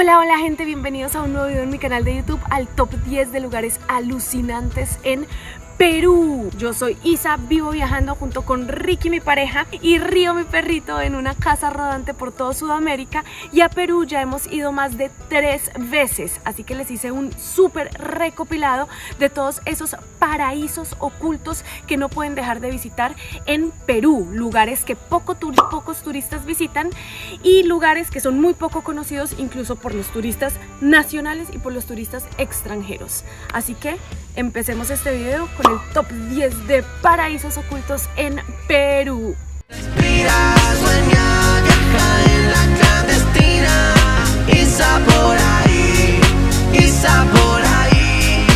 Hola, hola gente, bienvenidos a un nuevo video en mi canal de YouTube, al top 10 de lugares alucinantes en Perú. Yo soy Isa, vivo viajando junto con Ricky, mi pareja, y Río, mi perrito, en una casa rodante por todo Sudamérica, y a Perú ya hemos ido más de 3 veces, así que les hice un súper recopilado de todos esos paraísos ocultos que no pueden dejar de visitar en Perú, lugares que pocos turistas visitan y lugares que son muy poco conocidos incluso por los turistas nacionales y por los turistas extranjeros. Así que empecemos este video con el top 10 de paraísos ocultos en Perú. Respira, sueña, viaja en la clandestina. Isa por ahí, Isa por ahí,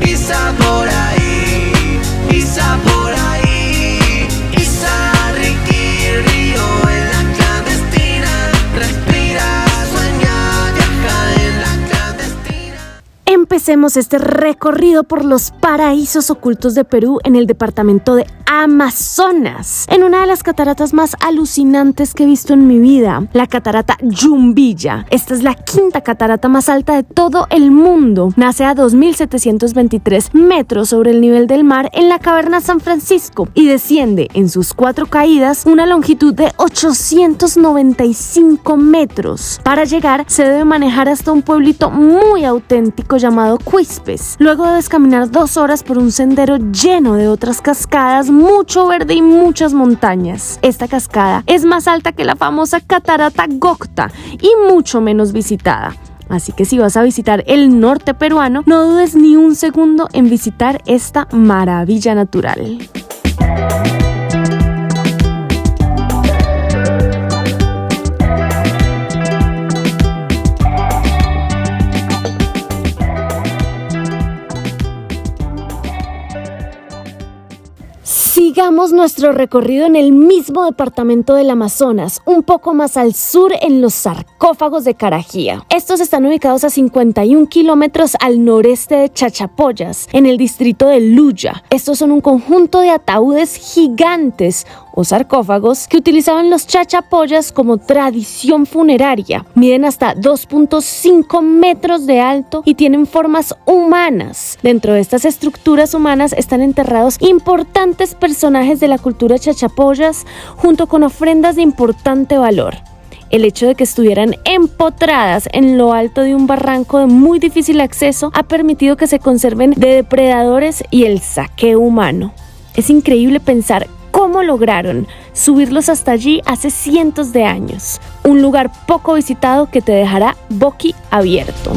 Isa por ahí, Isa por ahí, Isa, Ricky, Río en la clandestina. Respira, sueña, viaja en la clandestina. Empecemos este recorrido por los paraísos ocultos de Perú en el departamento de Amazonas, en una de las cataratas más alucinantes que he visto en mi vida, la catarata Yumbilla. Esta es la quinta catarata más alta de todo el mundo. Nace a 2.723 metros sobre el nivel del mar en la caverna San Francisco y desciende en sus 4 caídas una longitud de 895 metros. Para llegar se debe manejar hasta un pueblito muy auténtico llamado Quíspes. Luego debes caminar 2 horas por un sendero lleno de otras cascadas, mucho verde y muchas montañas. Esta cascada es más alta que la famosa catarata Gocta y mucho menos visitada. Así que si vas a visitar el norte peruano, no dudes ni un segundo en visitar esta maravilla natural. Sigamos nuestro recorrido en el mismo departamento del Amazonas, un poco más al sur en los sarcófagos de Carajía. Estos están ubicados a 51 kilómetros al noreste de Chachapoyas, en el distrito de Luya. Estos son un conjunto de ataúdes gigantes o sarcófagos que utilizaban los chachapoyas como tradición funeraria. Miden hasta 2.5 metros de alto y tienen formas humanas. Dentro de estas estructuras humanas están enterrados importantes personajes de la cultura chachapoyas junto con ofrendas de importante valor. El hecho de que estuvieran empotradas en lo alto de un barranco de muy difícil acceso ha permitido que se conserven de depredadores y el saqueo humano. Es increíble pensar cómo lograron subirlos hasta allí hace cientos de años. Un lugar poco visitado que te dejará boquiabierto.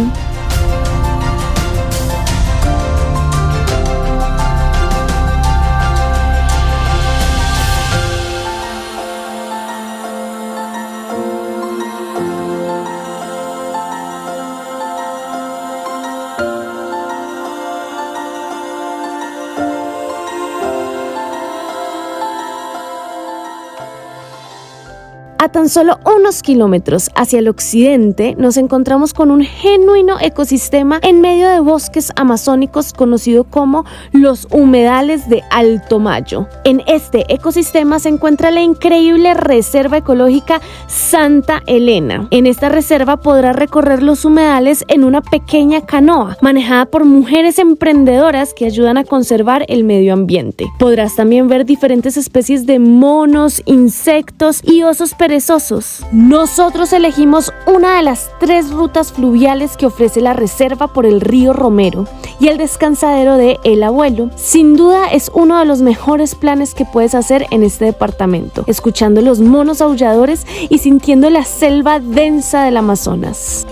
A tan solo unos kilómetros hacia el occidente nos encontramos con un genuino ecosistema en medio de bosques amazónicos conocido como los humedales de Alto Mayo. En este ecosistema se encuentra la increíble reserva ecológica Santa Elena. En esta reserva podrás recorrer los humedales en una pequeña canoa manejada por mujeres emprendedoras que ayudan a conservar el medio ambiente. Podrás también ver diferentes especies de monos, insectos y osos perezosos. Nosotros elegimos una de las 3 rutas fluviales que ofrece la reserva por el río Romero y el descansadero de El Abuelo. Sin duda es uno de los mejores planes que puedes hacer en este departamento, escuchando los monos aulladores y sintiendo la selva densa del Amazonas.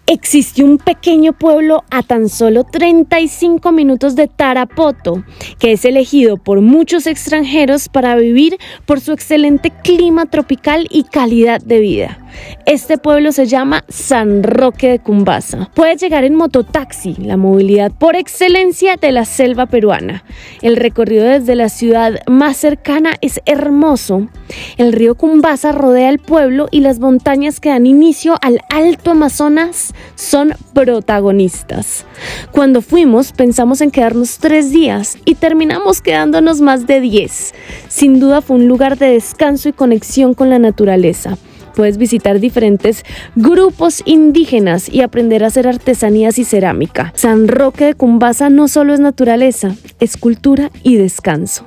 Existe un pequeño pueblo a tan solo 35 minutos de Tarapoto, que es elegido por muchos extranjeros para vivir por su excelente clima tropical y calidad de vida. Este pueblo se llama San Roque de Cumbasa. Puedes llegar en mototaxi, la movilidad por excelencia de la selva peruana. El recorrido desde la ciudad más cercana es hermoso. El río Cumbasa rodea el pueblo y las montañas que dan inicio al Alto Amazonas son protagonistas. Cuando fuimos pensamos en quedarnos 3 días y terminamos quedándonos más de 10. Sin duda fue un lugar de descanso y conexión con la naturaleza. Puedes visitar diferentes grupos indígenas y aprender a hacer artesanías y cerámica. San Roque de Cumbasa no solo es naturaleza, es cultura y descanso.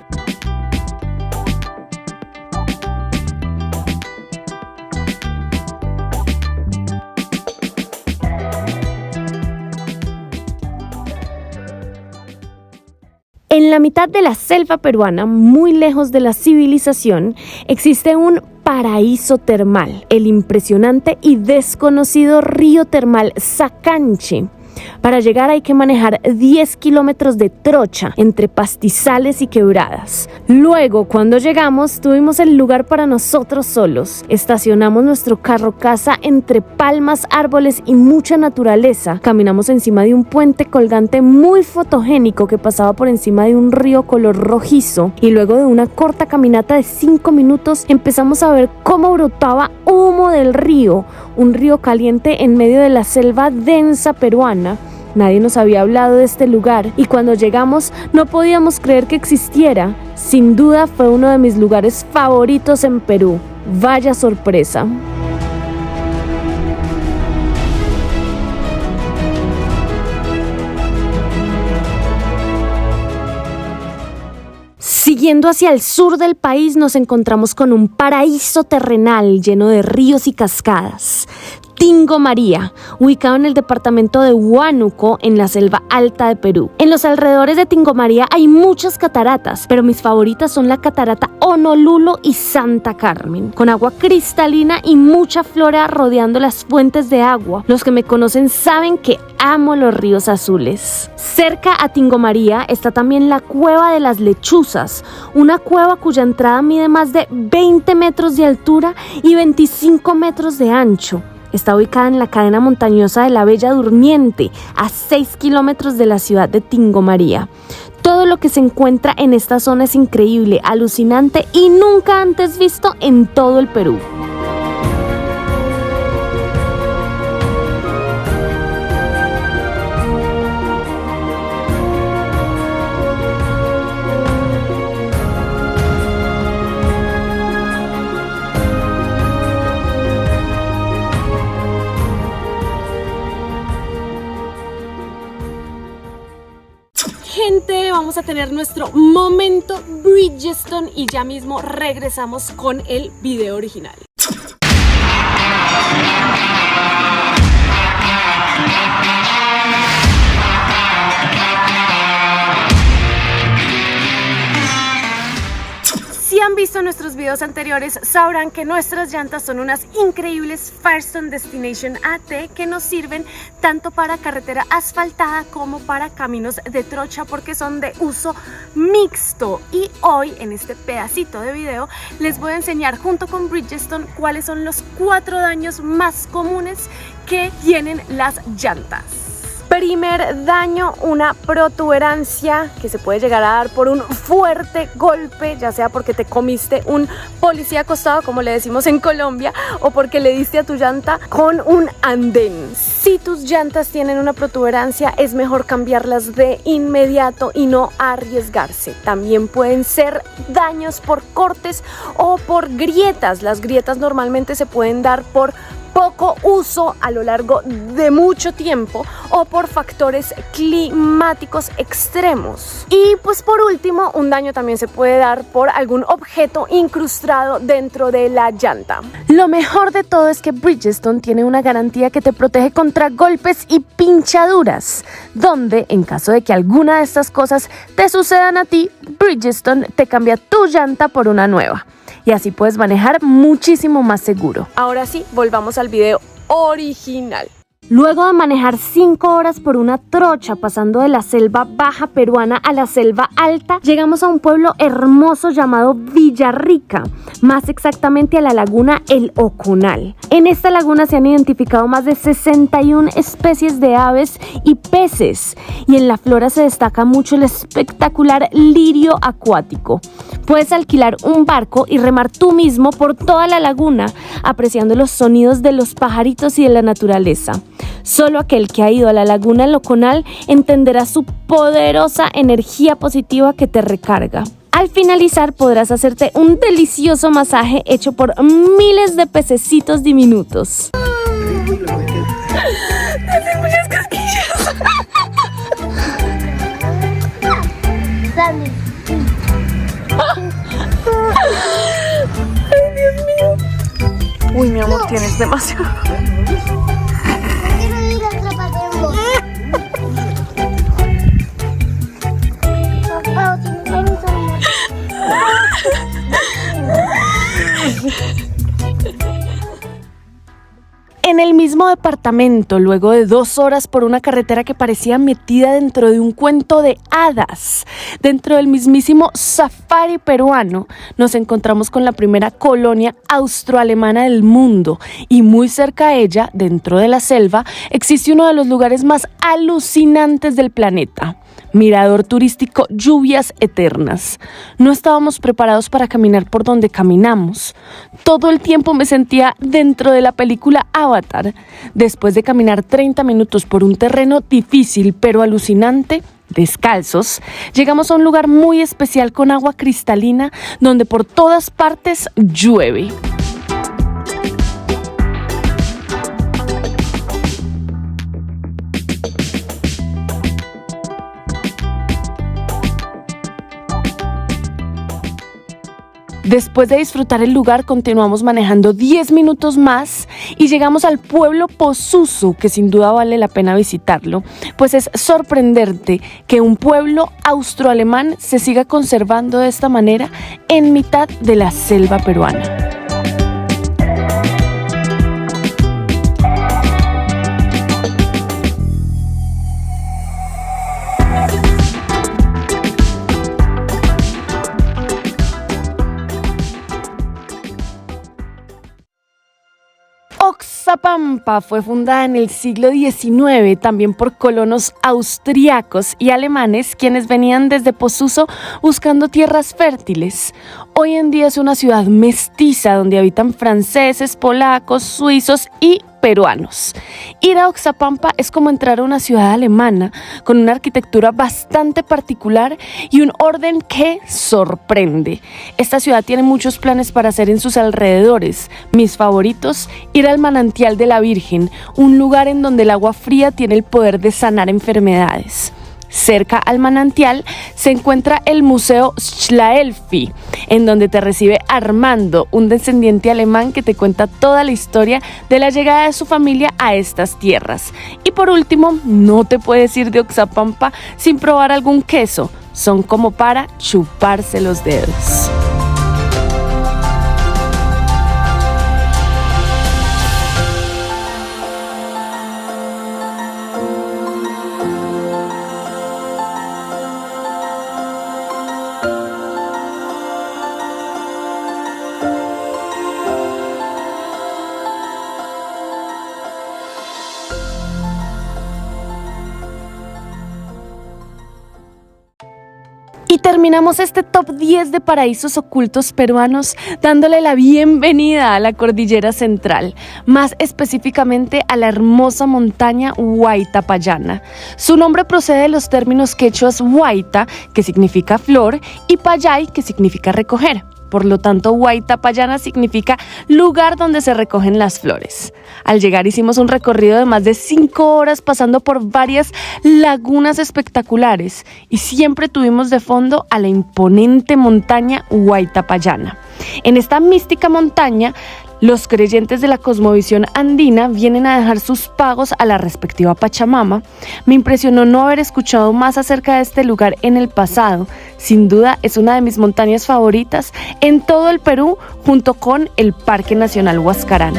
En la mitad de la selva peruana, muy lejos de la civilización, existe un paraíso termal, el impresionante y desconocido río termal Sacanche. Para llegar hay que manejar 10 kilómetros de trocha entre pastizales y quebradas. Luego, cuando llegamos, tuvimos el lugar para nosotros solos. Estacionamos nuestro carro casa entre palmas, árboles y mucha naturaleza. Caminamos encima de un puente colgante muy fotogénico que pasaba por encima de un río color rojizo. Y luego de una corta caminata de 5 minutos, empezamos a ver cómo brotaba humo del río. Un río caliente en medio de la selva densa peruana. Nadie nos había hablado de este lugar y cuando llegamos no podíamos creer que existiera. Sin duda fue uno de mis lugares favoritos en Perú. Vaya sorpresa. Siguiendo hacia el sur del país nos encontramos con un paraíso terrenal lleno de ríos y cascadas. Tingo María, ubicado en el departamento de Huánuco, en la selva alta de Perú. En los alrededores de Tingo María hay muchas cataratas, pero mis favoritas son la catarata Honolulu y Santa Carmen, con agua cristalina y mucha flora rodeando las fuentes de agua. Los que me conocen saben que amo los ríos azules. Cerca a Tingo María está también la Cueva de las Lechuzas, una cueva cuya entrada mide más de 20 metros de altura y 25 metros de ancho. Está ubicada en la cadena montañosa de la Bella Durmiente, a 6 kilómetros de la ciudad de Tingo María. Todo lo que se encuentra en esta zona es increíble, alucinante y nunca antes visto en todo el Perú. Gente, vamos a tener nuestro momento Bridgestone y ya mismo regresamos con el video original. Si han visto nuestros videos anteriores, sabrán que nuestras llantas son unas increíbles Firestone Destination AT que nos sirven tanto para carretera asfaltada como para caminos de trocha porque son de uso mixto. Y hoy, en este pedacito de video, les voy a enseñar junto con Bridgestone cuáles son los 4 daños más comunes que tienen las llantas. Primer daño, una protuberancia que se puede llegar a dar por un fuerte golpe, ya sea porque te comiste un policía acostado, como le decimos en Colombia, o porque le diste a tu llanta con un andén. Si tus llantas tienen una protuberancia, es mejor cambiarlas de inmediato y no arriesgarse. También pueden ser daños por cortes o por grietas. Las grietas normalmente se pueden dar por poco uso a lo largo de mucho tiempo o por factores climáticos extremos. Y pues por último, un daño también se puede dar por algún objeto incrustado dentro de la llanta. Lo mejor de todo es que Bridgestone tiene una garantía que te protege contra golpes y pinchaduras, donde en caso de que alguna de estas cosas te sucedan a ti, Bridgestone te cambia tu llanta por una nueva. Y así puedes manejar muchísimo más seguro. Ahora sí, volvamos al video original. Luego de manejar 5 horas por una trocha pasando de la selva baja peruana a la selva alta, llegamos a un pueblo hermoso llamado Villarrica, más exactamente a la laguna El Oconal. En esta laguna se han identificado más de 61 especies de aves y peces, y en la flora se destaca mucho el espectacular lirio acuático. Puedes alquilar un barco y remar tú mismo por toda la laguna, apreciando los sonidos de los pajaritos y de la naturaleza. Solo aquel que ha ido a la laguna El Oconal entenderá su poderosa energía positiva que te recarga. Al finalizar podrás hacerte un delicioso masaje hecho por miles de pececitos diminutos. Hacen muchas casquillas. Ay, Dios mío. Uy, mi amor, tienes demasiado. En el mismo departamento, luego de 2 horas por una carretera que parecía metida dentro de un cuento de hadas, dentro del mismísimo safari peruano, nos encontramos con la primera colonia austroalemana del mundo y muy cerca a ella, dentro de la selva, existe uno de los lugares más alucinantes del planeta. Mirador turístico Lluvias Eternas. No estábamos preparados para caminar por donde caminamos. Todo el tiempo me sentía dentro de la película Avatar. Después de caminar 30 minutos por un terreno difícil pero alucinante, descalzos, llegamos a un lugar muy especial con agua cristalina donde por todas partes llueve. Después de disfrutar el lugar, continuamos manejando 10 minutos más y llegamos al pueblo Posuso, que sin duda vale la pena visitarlo, pues es sorprendente que un pueblo austroalemán se siga conservando de esta manera en mitad de la selva peruana. Oxapampa fue fundada en el siglo XIX también por colonos austriacos y alemanes quienes venían desde Posuso buscando tierras fértiles. Hoy en día es una ciudad mestiza donde habitan franceses, polacos, suizos y peruanos. Ir a Oxapampa es como entrar a una ciudad alemana con una arquitectura bastante particular y un orden que sorprende. Esta ciudad tiene muchos planes para hacer en sus alrededores. Mis favoritos, ir al manantial de la Virgen, un lugar en donde el agua fría tiene el poder de sanar enfermedades. Cerca al manantial se encuentra el Museo Schlaelfi, en donde te recibe Armando, un descendiente alemán que te cuenta toda la historia de la llegada de su familia a estas tierras. Y por último, no te puedes ir de Oxapampa sin probar algún queso. Son como para chuparse los dedos. Y terminamos este top 10 de paraísos ocultos peruanos dándole la bienvenida a la Cordillera Central, más específicamente a la hermosa montaña Huayta-Pallana. Su nombre procede de los términos quechuas huayta, que significa flor, y payay, que significa recoger. Por lo tanto, Huayta-Pallana significa lugar donde se recogen las flores. Al llegar hicimos un recorrido de más de 5 horas pasando por varias lagunas espectaculares y siempre tuvimos de fondo a la imponente montaña Huayta-Pallana. En esta mística montaña, los creyentes de la cosmovisión andina vienen a dejar sus pagos a la respectiva Pachamama. Me impresionó no haber escuchado más acerca de este lugar en el pasado. Sin duda es una de mis montañas favoritas en todo el Perú, junto con el Parque Nacional Huascarán.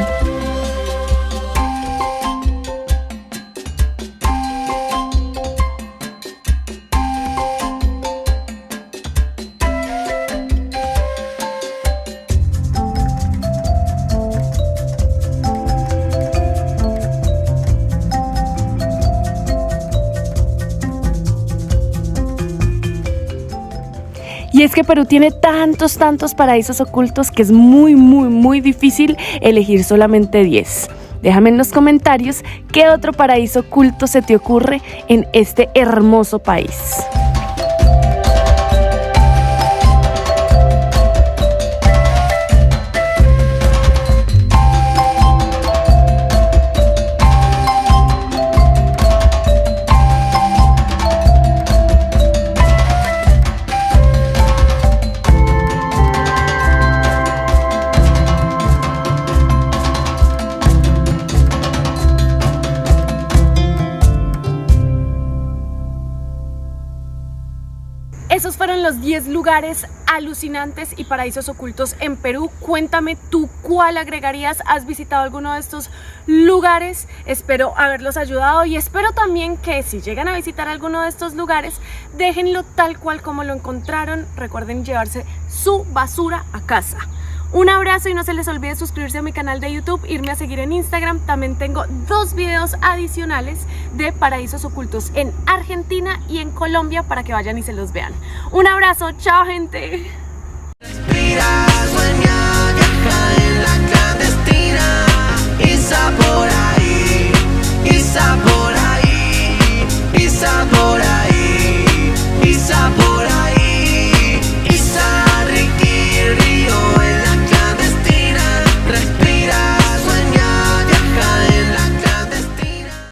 es que Perú tiene tantos paraísos ocultos que es muy difícil elegir solamente 10. Déjame en los comentarios qué otro paraíso oculto se te ocurre en este hermoso país. Esos fueron los 10 lugares alucinantes y paraísos ocultos en Perú. Cuéntame tú cuál agregarías. ¿Has visitado alguno de estos lugares? Espero haberlos ayudado y espero también que si llegan a visitar alguno de estos lugares, déjenlo tal cual como lo encontraron. Recuerden llevarse su basura a casa. Un abrazo y no se les olvide suscribirse a mi canal de YouTube, irme a seguir en Instagram. También tengo 2 videos adicionales de paraísos ocultos en Argentina y en Colombia para que vayan y se los vean. Un abrazo, chao gente. Respira.